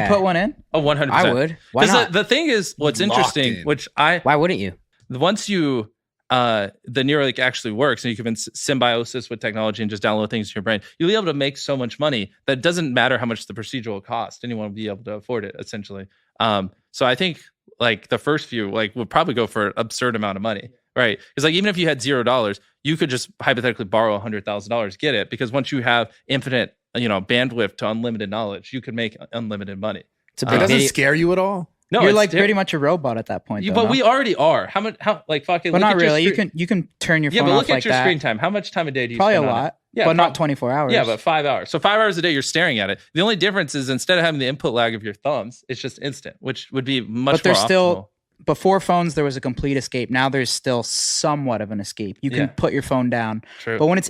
You put one in? Oh, 100%. I would. Why not? The thing is, what's interesting, why wouldn't you? Once you the Neuralink actually works and you can symbiosis with technology and just download things to your brain, you'll be able to make so much money that it doesn't matter how much the procedure will cost. Anyone will be able to afford it, essentially. So I think like the first few would probably go for an absurd amount of money, right? Because like even if you had $0, you could just hypothetically borrow $100,000, get it, because once you have infinite bandwidth to unlimited knowledge, you could make unlimited money. It doesn't scare you at all? No, you're like pretty much a robot at that point. But we already are. How fucking? But not really. You can turn your phone off like that. Yeah, but look at your screen time. How much time a day do you probably spend a on lot. It? Yeah, but not 24 hours. Yeah, but 5 hours. So 5 hours a day you're staring at it. The only difference is instead of having the input lag of your thumbs, it's just instant, which would be much more optimal. Still, before phones, there was a complete escape. Now there's still somewhat of an escape. You can put your phone down. True. But when it's